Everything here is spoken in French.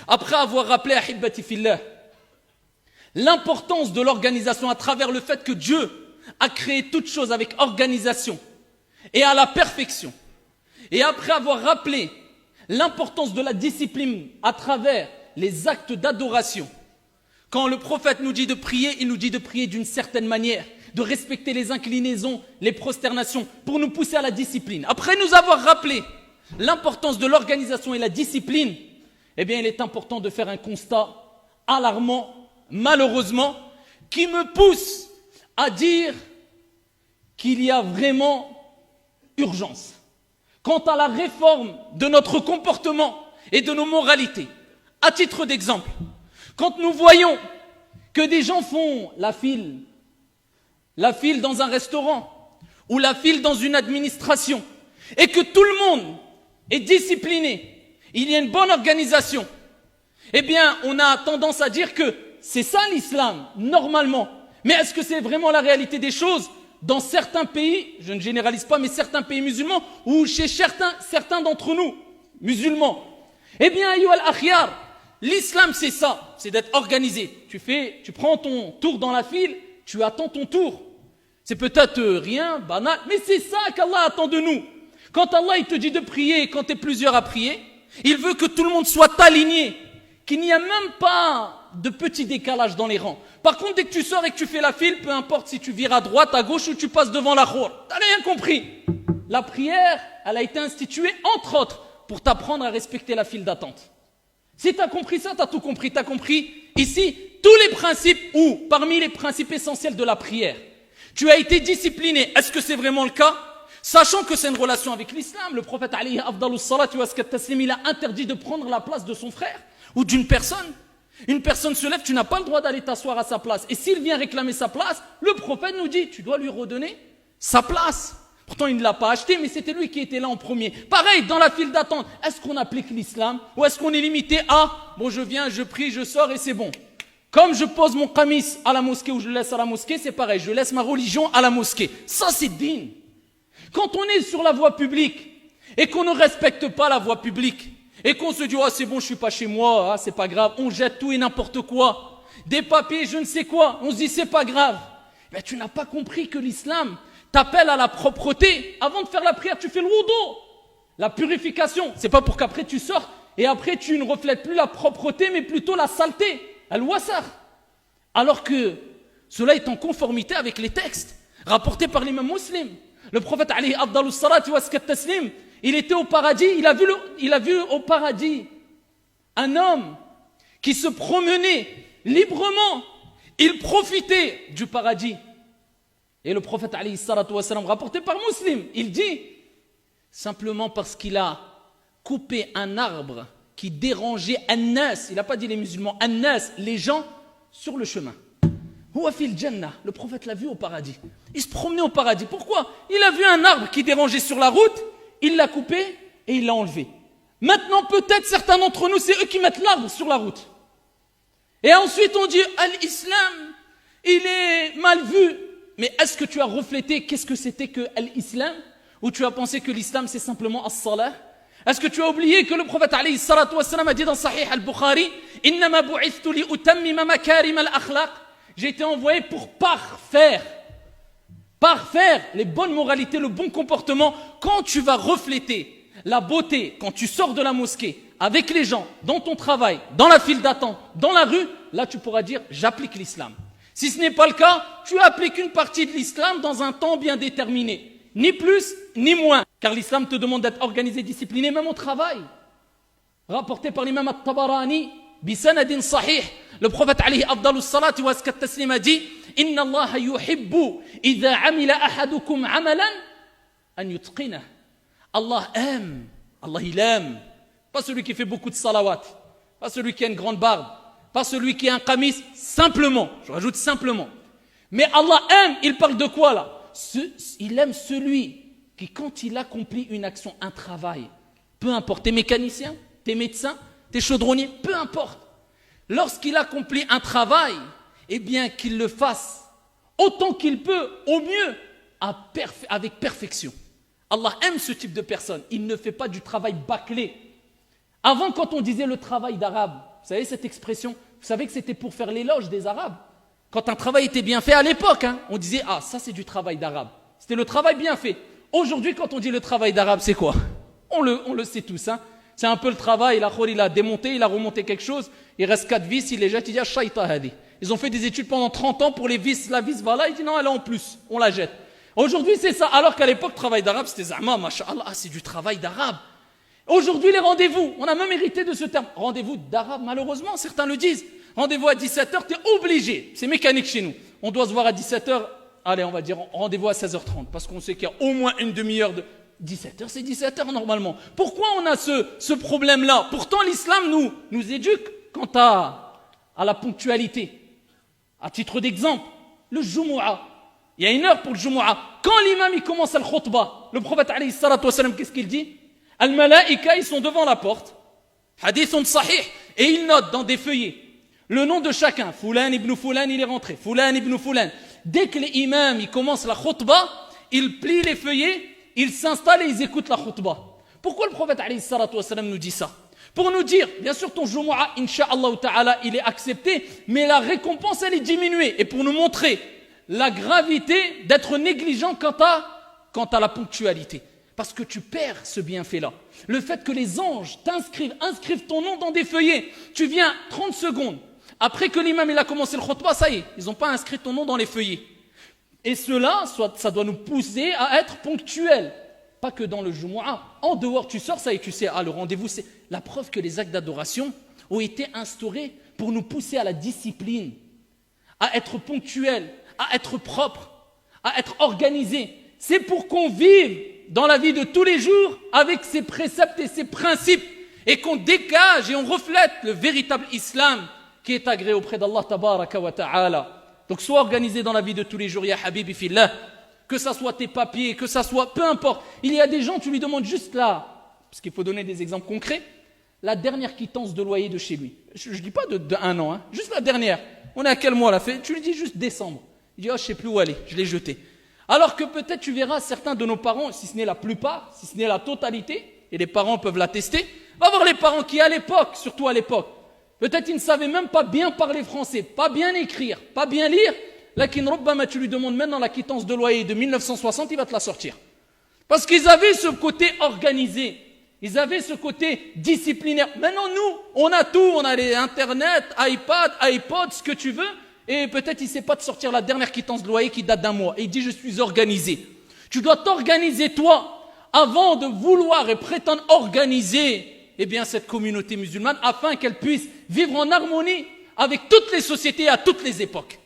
Après avoir rappelé Ahibbati fillah, l'importance de l'organisation à travers le fait que Dieu a créé toute chose avec organisation et à la perfection. Et après avoir rappelé l'importance de la discipline à travers les actes d'adoration, quand le prophète nous dit de prier, il nous dit de prier d'une certaine manière, de respecter les inclinaisons, les prosternations, pour nous pousser à la discipline. Après nous avoir rappelé l'importance de l'organisation et la discipline, eh bien il est important de faire un constat alarmant, malheureusement, qui me pousse à dire qu'il y a vraiment urgence quant à la réforme de notre comportement et de nos moralités. À titre d'exemple, quand nous voyons que des gens font la file dans un restaurant ou la file dans une administration et que tout le monde est discipliné, il y a une bonne organisation, eh bien on a tendance à dire que c'est ça l'islam, normalement. Mais est-ce que c'est vraiment la réalité des choses dans certains pays, je ne généralise pas, mais certains pays musulmans, ou chez certains d'entre nous, musulmans? Eh bien, ayyuhal akhyar, l'islam c'est ça, c'est d'être organisé. Tu prends ton tour dans la file, tu attends ton tour. C'est peut-être rien, banal, mais c'est ça qu'Allah attend de nous. Quand Allah il te dit de prier, quand tu es plusieurs à prier, il veut que tout le monde soit aligné, qu'il n'y a même pas de petit décalage dans les rangs. Par contre, dès que tu sors et que tu fais la file, peu importe si tu vires à droite, à gauche ou tu passes devant la khour, t'as rien compris. La prière, elle a été instituée, entre autres, pour t'apprendre à respecter la file d'attente. Si tu as compris ça, tu as tout compris. Tu as compris ici tous les principes ou parmi les principes essentiels de la prière. Tu as été discipliné. Est-ce que c'est vraiment le cas? Sachant que c'est une relation avec l'islam, le prophète alayhi afdalus salatu wa askat taslim, il a interdit de prendre la place de son frère ou d'une personne. Une personne se lève, tu n'as pas le droit d'aller t'asseoir à sa place. Et s'il vient réclamer sa place, le prophète nous dit, tu dois lui redonner sa place. Pourtant, il ne l'a pas acheté, mais c'était lui qui était là en premier. Pareil, dans la file d'attente, est-ce qu'on applique l'islam ou est-ce qu'on est limité à, bon, je viens, je prie, je sors et c'est bon. Comme je pose mon qamis à la mosquée ou je le laisse à la mosquée, c'est pareil, je laisse ma religion à la mosquée. Ça, c'est din. Quand on est sur la voie publique et qu'on ne respecte pas la voie publique et qu'on se dit, oh, c'est bon, je suis pas chez moi, c'est pas grave, on jette tout et n'importe quoi, des papiers, je ne sais quoi, on se dit, c'est pas grave. Ben, tu n'as pas compris que l'islam t'appelle à la propreté. Avant de faire la prière, tu fais le wudu. La purification, c'est pas pour qu'après tu sortes et après tu ne reflètes plus la propreté, mais plutôt la saleté, al-wasar. Alors que cela est en conformité avec les textes rapportés par l'imam Muslim. Le prophète alayhi afdalus salati wa askat taslim, il était au paradis, il a vu au paradis un homme qui se promenait librement, il profitait du paradis. Et le prophète alayhi salatu wa salam, rapporté par Muslim, il dit, simplement parce qu'il a coupé un arbre qui dérangeait an-nas, il n'a pas dit les musulmans, an-nas, les gens sur le chemin. Huwa fil jannah, le prophète l'a vu au paradis. Il se promenait au paradis. Pourquoi? Il a vu un arbre qui dérangeait sur la route, il l'a coupé et il l'a enlevé. Maintenant, peut-être certains d'entre nous, c'est eux qui mettent l'arbre sur la route. Et ensuite, on dit, l'islam, il est mal vu. Mais est-ce que tu as reflété qu'est-ce que c'était que l'islam? Ou tu as pensé que l'islam, c'est simplement as-salah? Est-ce que tu as oublié que le prophète alayhi salatu wa salam a dit dans Sahih al-Bukhari, innama bu'ithtu li utammima makarim al-akhlaq, j'ai été envoyé pour parfaire les bonnes moralités, le bon comportement. Quand tu vas refléter la beauté, quand tu sors de la mosquée, avec les gens, dans ton travail, dans la file d'attente, dans la rue, là tu pourras dire, j'applique l'islam. Si ce n'est pas le cas, tu appliques une partie de l'islam dans un temps bien déterminé. Ni plus, ni moins. Car l'islam te demande d'être organisé, discipliné, même au travail. Rapporté par l'imam al-Tabarani, bisanadin sahih, le prophète alayhi afdalus salati wa askat taslim a dit, inna Allah yuhibbu idha amila ahadukum amalan an yutqinah. Allah aime, Allah il aime. Pas celui qui fait beaucoup de salawat, pas celui qui a une grande barbe, pas celui qui a un qamis, simplement, je rajoute simplement. Mais Allah aime, il parle de quoi là? Il aime celui qui, quand il accomplit une action, un travail, peu importe, t'es mécanicien, t'es médecin, t'es chaudronnier, peu importe. Lorsqu'il accomplit un travail, eh bien qu'il le fasse autant qu'il peut, au mieux, avec perfection. Allah aime ce type de personne. Il ne fait pas du travail bâclé, Avant, quand on disait le travail d'arabe, vous savez cette expression, vous savez que c'était pour faire l'éloge des arabes. Quand un travail était bien fait à l'époque, on disait, ah, ça c'est du travail d'arabe. C'était le travail bien fait. Aujourd'hui, quand on dit le travail d'arabe, c'est quoi? On le sait tous. C'est un peu le travail, il a démonté, il a remonté quelque chose, il reste 4 vis, il les jette, il dit, shaita hadi. Ils ont fait des études pendant 30 ans pour les vis, la vis va là, il dit, non, elle est en plus, on la jette. Aujourd'hui, c'est ça. Alors qu'à l'époque, travail d'arabe, c'était zama, masha'Allah, c'est du travail d'arabe. Aujourd'hui, les rendez-vous, on a même hérité de ce terme. Rendez-vous d'arabe, malheureusement, certains le disent. Rendez-vous à 17h, tu es obligé. C'est mécanique chez nous. On doit se voir à 17h. Allez, on va dire rendez-vous à 16h30. Parce qu'on sait qu'il y a au moins une demi-heure de... 17h, c'est 17h normalement. Pourquoi on a ce problème-là? Pourtant, l'islam nous éduque quant à la ponctualité. À titre d'exemple, le Jumu'ah. Il y a une heure pour le Jumu'ah. Quand l'imam il commence le khutbah, le prophète alayhi salatu wassalam, qu'est-ce qu'il dit? Al-Malaïka, ils sont devant la porte. Hadithun sahih. Et ils notent dans des feuillets le nom de chacun. Fulan ibn Fulan, il est rentré. Fulan ibn Fulan. Dès que l'imam il commence la khutbah, il plie les feuillets, il s'installe et ils écoutent la khutbah. Pourquoi le prophète alayhi salatu wassalam nous dit ça? Pour nous dire, bien sûr ton Jumu'ah, insha'Allah ta'ala, il est accepté, mais la récompense elle est diminuée. Et pour nous montrer la gravité d'être négligent quant à la ponctualité. Parce que tu perds ce bienfait-là. Le fait que les anges inscrivent ton nom dans des feuillets. Tu viens 30 secondes. Après que l'imam il a commencé le khutbah, ça y est, ils n'ont pas inscrit ton nom dans les feuillets. Et cela, ça doit nous pousser à être ponctuels. Pas que dans le Jumu'ah. En dehors, tu sors, ça y est, tu sais, le rendez-vous, c'est la preuve que les actes d'adoration ont été instaurés pour nous pousser à la discipline, à être ponctuels, à être propres, à être organisés. C'est pour qu'on vive dans la vie de tous les jours avec ces préceptes et ces principes et qu'on dégage et on reflète le véritable islam qui est agréé auprès d'Allah tabaraka wa ta'ala. Donc sois organisé dans la vie de tous les jours, ya habibi fillah, que ça soit tes papiers, que ça soit, peu importe. Il y a des gens, tu lui demandes juste là, parce qu'il faut donner des exemples concrets, la dernière quittance de loyer de chez lui. Je ne dis pas de 1 an, juste la dernière. On est à quel mois là? Tu lui dis juste décembre. Il dit, oh je ne sais plus où aller, je l'ai jeté. Alors que peut-être tu verras certains de nos parents, si ce n'est la plupart, si ce n'est la totalité, et les parents peuvent l'attester, va voir les parents qui à l'époque, surtout à l'époque, peut-être ils ne savaient même pas bien parler français, pas bien écrire, pas bien lire. Là, tu lui demandes maintenant la quittance de loyer de 1960, il va te la sortir. Parce qu'ils avaient ce côté organisé, ils avaient ce côté disciplinaire. Maintenant nous, on a tout, on a les internet, iPad, iPod, ce que tu veux. Et peut-être il ne sait pas te sortir la dernière quittance de loyer qui date d'1 mois. Et il dit je suis organisé. Tu dois t'organiser toi avant de vouloir et prétendre organiser cette communauté musulmane afin qu'elle puisse vivre en harmonie avec toutes les sociétés à toutes les époques.